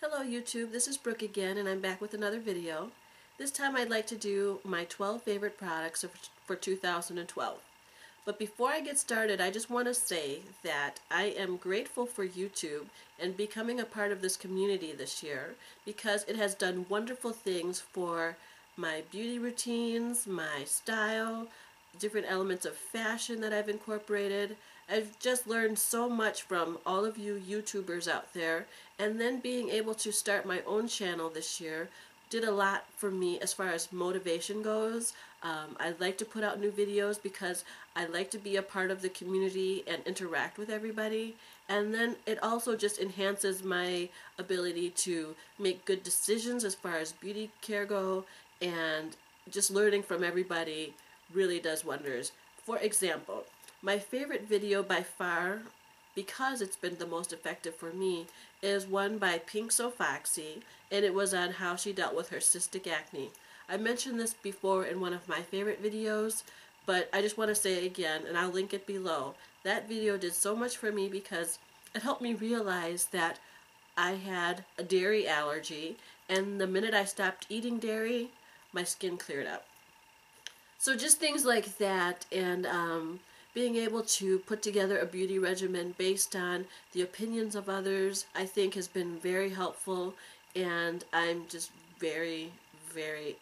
Hello YouTube, this is Brooke again and I'm back with another video. This time I'd like to do my 12 favorite products for 2012. But before I get started, I just want to say that I am grateful for YouTube and becoming a part of this community this year because it has done wonderful things for my beauty routines, my style, different elements of fashion that I've incorporated. I've just learned so much from all of you YouTubers out there, and then being able to start my own channel this year did a lot for me as far as motivation goes. I like to put out new videos because I like to be a part of the community and interact with everybody, and then it also just enhances my ability to make good decisions as far as beauty care go, and just learning from everybody really does wonders. For example, my favorite video by far, because it's been the most effective for me, is one by pinksofoxy, and it was on how she dealt with her cystic acne. I mentioned this before in one of my favorite videos, but I just want to say it again, and I'll link it below. That video did so much for me because it helped me realize that I had a dairy allergy, and the minute I stopped eating dairy, my skin cleared up. So just things like that, and being able to put together a beauty regimen based on the opinions of others, I think has been very helpful, and I'm just very, very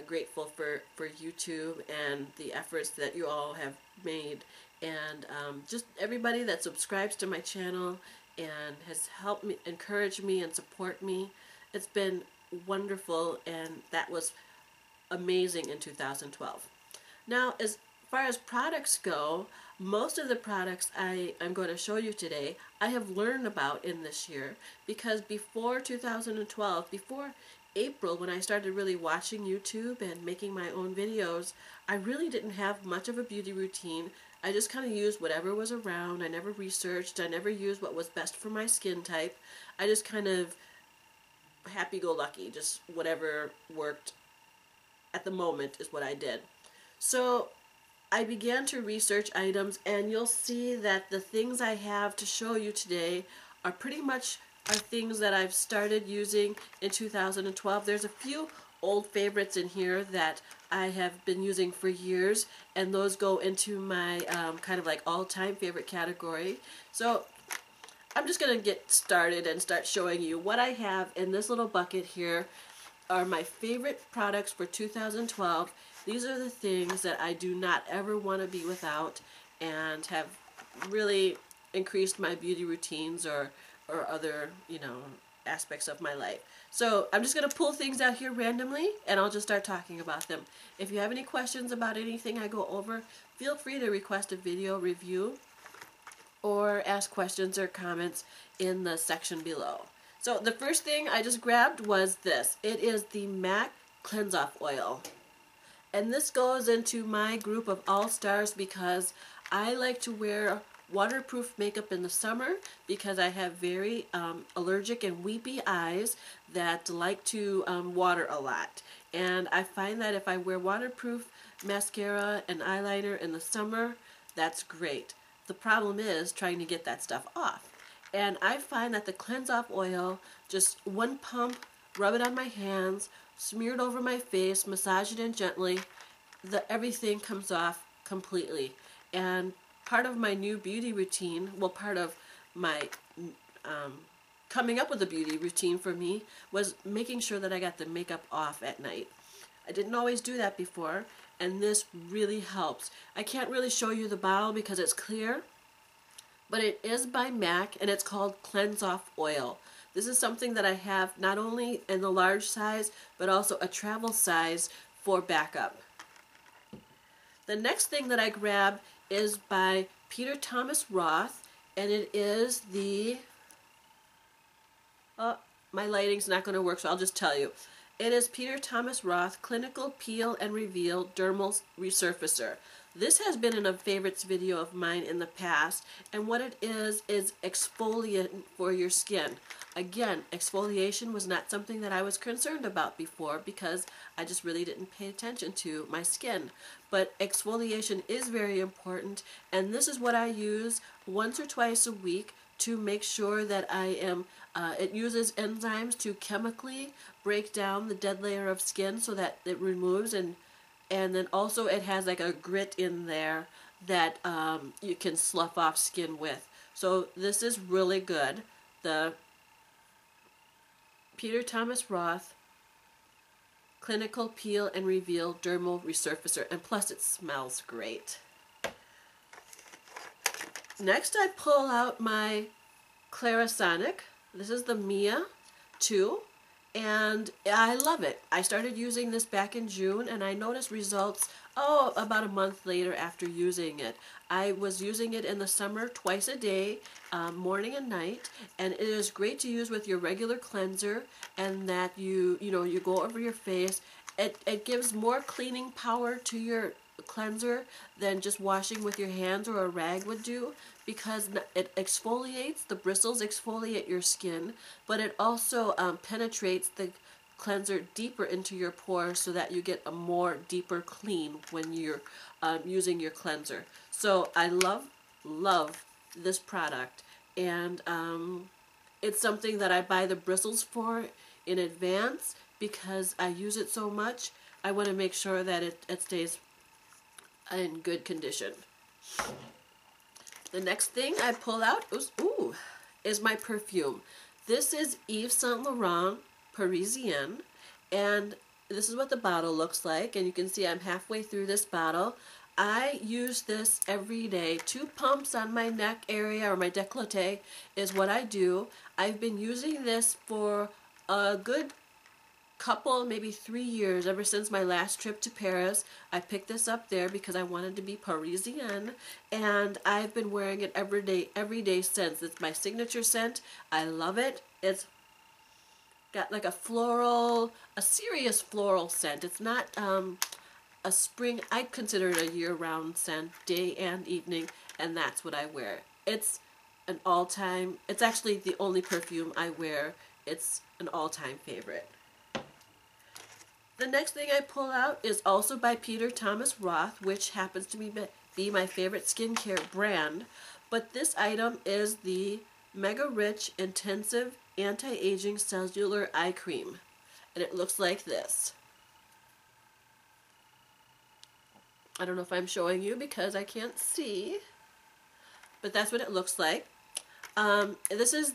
grateful for YouTube and the efforts that you all have made, and just everybody that subscribes to my channel and has helped me, encourage me, and support me. It's been wonderful, and that was amazing in 2012. Now, as far as products go, most of the products I'm going to show you today, I have learned about in this year, because before 2012, before April, when I started really watching YouTube and making my own videos, I really didn't have much of a beauty routine. I just kind of used whatever was around. I never researched. I never used what was best for my skin type. I just kind of happy-go-lucky, just whatever worked at the moment is what I did. So I began to research items, and you'll see that the things I have to show you today are pretty much things that I've started using in 2012. There's a few old favorites in here that I have been using for years, and those go into my kind of like all-time favorite category. So I'm just going to get started and start showing you what I have in this little bucket here are my favorite products for 2012. These are the things that I do not ever want to be without, and have really increased my beauty routines or other, aspects of my life. So I'm just going to pull things out here randomly, and I'll just start talking about them. If you have any questions about anything I go over, feel free to request a video review or ask questions or comments in the section below. So the first thing I just grabbed was this. It is the MAC Cleanse Off Oil. And this goes into my group of all-stars because I like to wear waterproof makeup in the summer because I have very allergic and weepy eyes that like to water a lot. And I find that if I wear waterproof mascara and eyeliner in the summer, that's great. The problem is trying to get that stuff off. And I find that the Cleanse Off Oil, just one pump, rub it on my hands, smear it over my face, massage it in gently, everything comes off completely. And part of my new beauty routine, well, part of my coming up with a beauty routine for me was making sure that I got the makeup off at night. I didn't always do that before, and this really helps. I can't really show you the bottle because it's clear, but it is by MAC, and it's called Cleanse Off Oil. This is something that I have not only in the large size, but also a travel size for backup. The next thing that I grabbed is by Peter Thomas Roth, and it is the, my lighting's not going to work, so I'll just tell you. It is Peter Thomas Roth Clinical Peel and Reveal Dermal Resurfacer. This has been in a favorites video of mine in the past, and what it is exfoliant for your skin. Again, exfoliation was not something that I was concerned about before because I just really didn't pay attention to my skin. But exfoliation is very important, and this is what I use once or twice a week to make sure that I am, it uses enzymes to chemically break down the dead layer of skin so that it removes, and then also it has like a grit in there that you can slough off skin with. So this is really good. The Peter Thomas Roth Clinical Peel and Reveal Dermal Resurfacer, and plus it smells great. Next I pull out my Clarisonic. This is the Mia 2, and I love it. I started using this back in June, and I noticed results, about a month later after using it. I was using it in the summer twice a day, morning and night, and it is great to use with your regular cleanser, and that you go over your face. It gives more cleaning power to your cleanser than just washing with your hands or a rag would do, because it exfoliates, the bristles exfoliate your skin, but it also penetrates the cleanser deeper into your pores so that you get a more deeper clean when you're using your cleanser. So I love this product, and it's something that I buy the bristles for in advance because I use it so much. I want to make sure that it stays in good condition. The next thing I pull out is my perfume. This is Yves Saint Laurent Parisienne, and this is what the bottle looks like, and you can see I'm halfway through this bottle. I use this every day. 2 pumps on my neck area, or my décolleté, is what I do. I've been using this for a good couple, maybe 3 years, ever since my last trip to Paris. I picked this up there because I wanted to be Parisienne, and I've been wearing it every day since. It's my signature scent. I love it. It's got like a serious floral scent. It's not a spring. I consider it a year-round scent, day and evening, and that's what I wear. It's an all-time, it's actually the only perfume I wear. It's an all-time favorite. The next thing I pull out is also by Peter Thomas Roth, which happens to be my favorite skincare brand. But this item is the Mega Rich Intensive Anti-Aging Cellular Eye Cream. And it looks like this. I don't know if I'm showing you because I can't see. But that's what it looks like. This is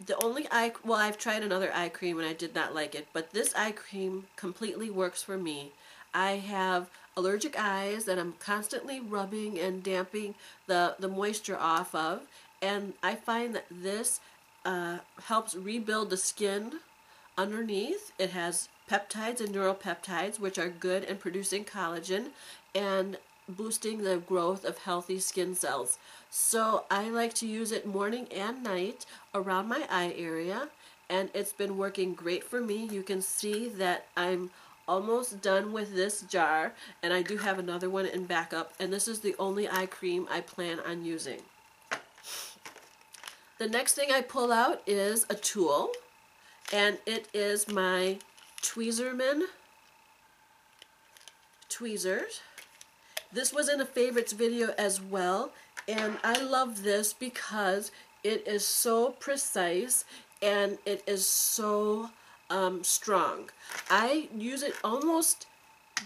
the only I've tried another eye cream and I did not like it, but this eye cream completely works for me. I have allergic eyes that I'm constantly rubbing and damping the moisture off of, and I find that this helps rebuild the skin underneath. It has peptides and neuropeptides, which are good in producing collagen and boosting the growth of healthy skin cells. So I like to use it morning and night around my eye area, and it's been working great for me. You can see that I'm almost done with this jar, and I do have another one in backup, and this is the only eye cream I plan on using. The next thing I pull out is a tool, and it is my Tweezerman tweezers. This was in a favorites video as well, and I love this because it is so precise and it is so strong. I use it almost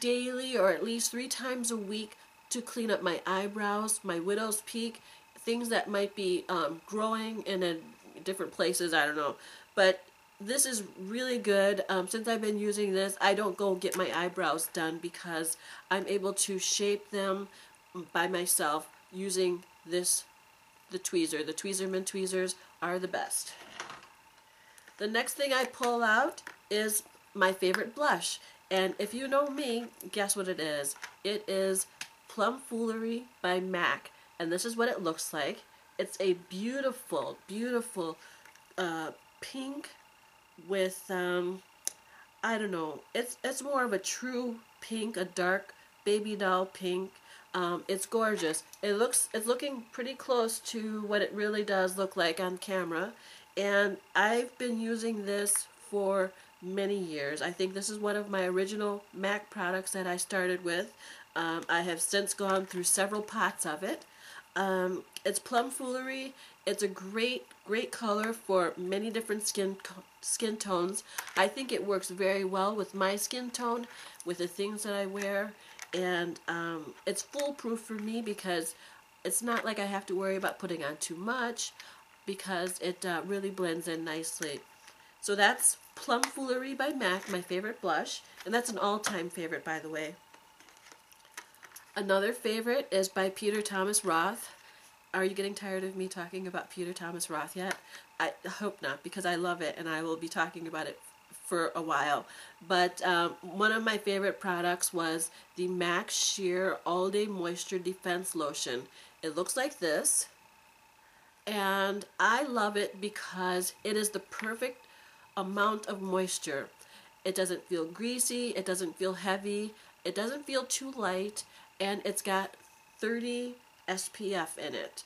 daily, or at least 3 times a week, to clean up my eyebrows, my widow's peak, things that might be growing in different places, I don't know. But this is really good. Since I've been using this, I don't go get my eyebrows done because I'm able to shape them by myself using the tweezer. The Tweezerman tweezers are the best. The next thing I pull out is my favorite blush. And if you know me, guess what it is? It is Plum Foolery by MAC. And this is what it looks like. It's a beautiful, beautiful pink with, I don't know, it's more of a true pink, a dark baby doll pink. It's gorgeous. It's looking pretty close to what it really does look like on camera, and I've been using this for many years. I think this is one of my original MAC products that I started with. I have since gone through several pots of it. It's Plum Foolery. It's a great color for many different skin tones. I think it works very well with my skin tone, with the things that I wear, and it's foolproof for me because it's not like I have to worry about putting on too much, because it really blends in nicely. So that's Plum Foolery by MAC, my favorite blush, and that's an all-time favorite, by the way. Another favorite is by Peter Thomas Roth. Are you getting tired of me talking about Peter Thomas Roth yet? I hope not, because I love it and I will be talking about it for a while. But one of my favorite products was the MAC Sheer All Day Moisture Defense Lotion. It looks like this, and I love it because it is the perfect amount of moisture. It doesn't feel greasy, it doesn't feel heavy, it doesn't feel too light, and it's got 30 SPF in it.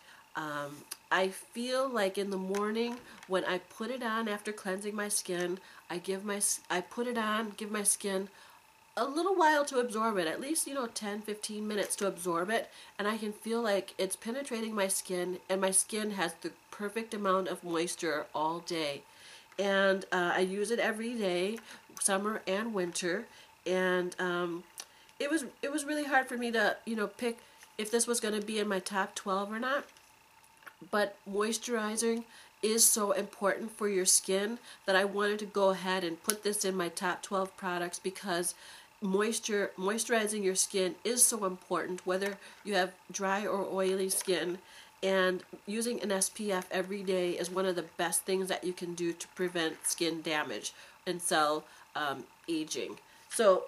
I feel like in the morning when I put it on after cleansing my skin, I put it on, give my skin a little while to absorb it, at least 10-15 minutes to absorb it, and I can feel like it's penetrating my skin, and my skin has the perfect amount of moisture all day. And I use it every day, summer and winter, and it was really hard for me to pick if this was going to be in my top 12 or not. But moisturizing is so important for your skin that I wanted to go ahead and put this in my top 12 products, because moisturizing your skin is so important, whether you have dry or oily skin, and using an SPF every day is one of the best things that you can do to prevent skin damage and cell aging. So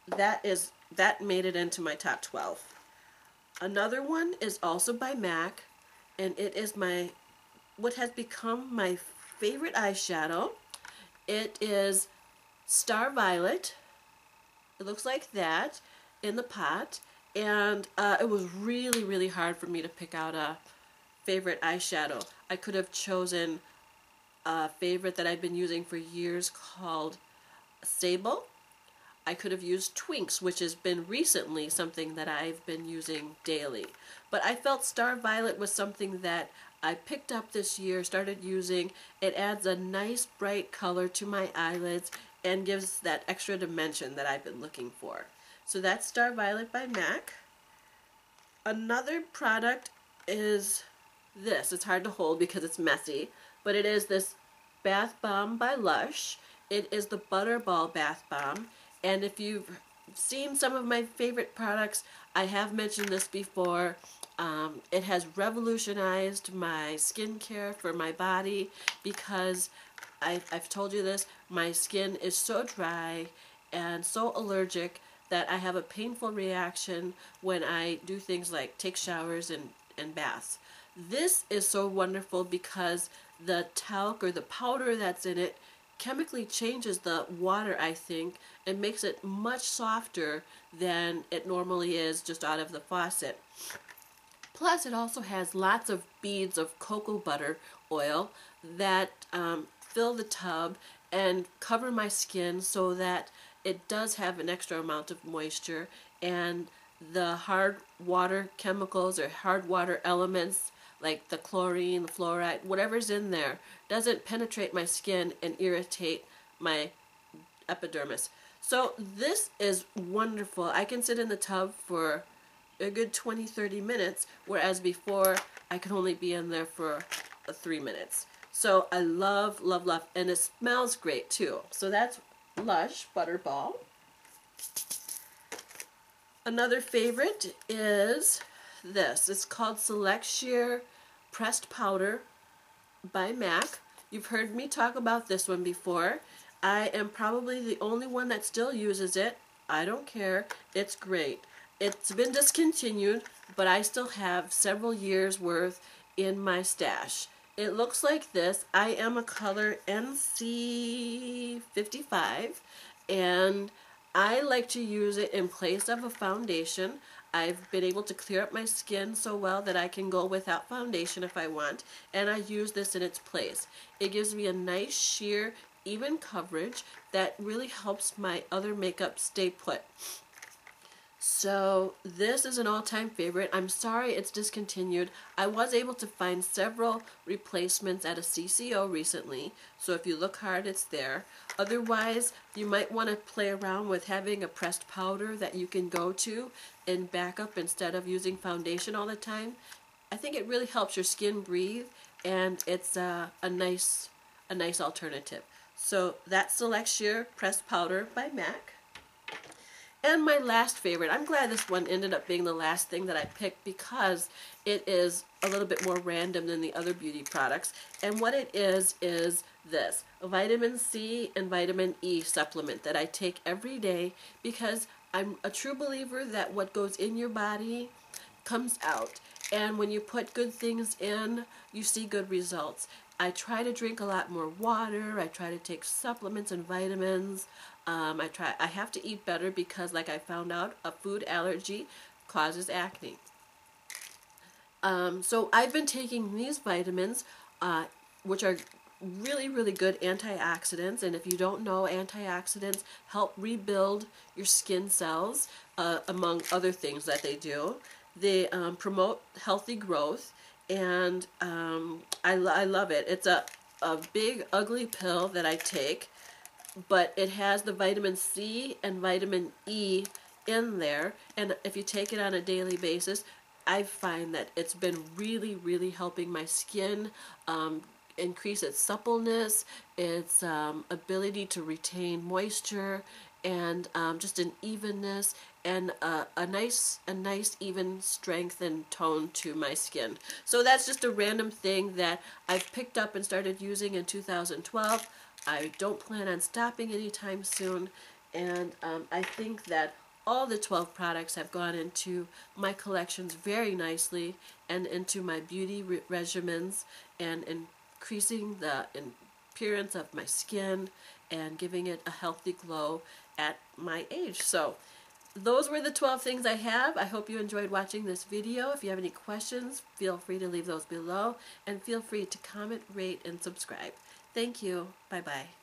that made it into my top 12. Another one is also by MAC, and it is what has become my favorite eyeshadow. It is Star Violet. It looks like that in the pot, and it was really hard for me to pick out a favorite eyeshadow. I could have chosen a favorite that I've been using for years called Sable. I could have used Twinks, which has been recently something that I've been using daily. But I felt Star Violet was something that I picked up this year, started using. It adds a nice bright color to my eyelids and gives that extra dimension that I've been looking for. So that's Star Violet by MAC. Another product is this. It's hard to hold because it's messy, but it is this bath bomb by Lush. It is the Butterball bath bomb. And if you've seen some of my favorite products, I have mentioned this before. It has revolutionized my skincare for my body, because I've told you this, my skin is so dry and so allergic that I have a painful reaction when I do things like take showers and baths. This is so wonderful because the talc or the powder that's in it chemically changes the water, I think, and makes it much softer than it normally is just out of the faucet. Plus, it also has lots of beads of cocoa butter oil that fill the tub and cover my skin so that it does have an extra amount of moisture, and the hard water chemicals or hard water elements like the chlorine, the fluoride, whatever's in there, doesn't penetrate my skin and irritate my epidermis. So this is wonderful. I can sit in the tub for a good 20-30 minutes, whereas before I could only be in there for 3 minutes. So I love, and it smells great too. So that's Lush Butterball. Another favorite is this. It's called Select Sheer Pressed Powder by MAC. You've heard me talk about this one before. I am probably the only one that still uses it. I don't care. It's great. It's been discontinued, but I still have several years worth in my stash. It looks like this. I am a color NC55, and I like to use it in place of a foundation. I've been able to clear up my skin so well that I can go without foundation if I want, and I use this in its place. It gives me a nice sheer, even coverage that really helps my other makeup stay put. So this is an all-time favorite. I'm sorry it's discontinued. I was able to find several replacements at a CCO recently, so if you look hard, it's there. Otherwise, you might want to play around with having a pressed powder that you can go to and back up instead of using foundation all the time. I think it really helps your skin breathe, and it's a nice alternative. So that's Select Sheer Pressed Powder by MAC. And my last favorite, I'm glad this one ended up being the last thing that I picked because it is a little bit more random than the other beauty products. And what it is this, a vitamin C and vitamin E supplement that I take every day because I'm a true believer that what goes in your body comes out. And when you put good things in, you see good results. I try to drink a lot more water. I try to take supplements and vitamins. I have to eat better because, like I found out, a food allergy causes acne. So I've been taking these vitamins, which are really, really good antioxidants. And if you don't know, antioxidants help rebuild your skin cells, among other things that they do. They promote healthy growth, and I love it. It's a big, ugly pill that I take, but it has the vitamin C and vitamin E in there, and if you take it on a daily basis, I find that it's been really, really helping my skin increase its suppleness, its ability to retain moisture, and just an evenness and a nice even strength and tone to my skin. So that's just a random thing that I've picked up and started using in 2012. I don't plan on stopping anytime soon, and I think that all the 12 products have gone into my collections very nicely and into my beauty regimens and increasing the appearance of my skin and giving it a healthy glow at my age. So those were the 12 things I have. I hope you enjoyed watching this video. If you have any questions, feel free to leave those below, and feel free to comment, rate, and subscribe. Thank you. Bye-bye.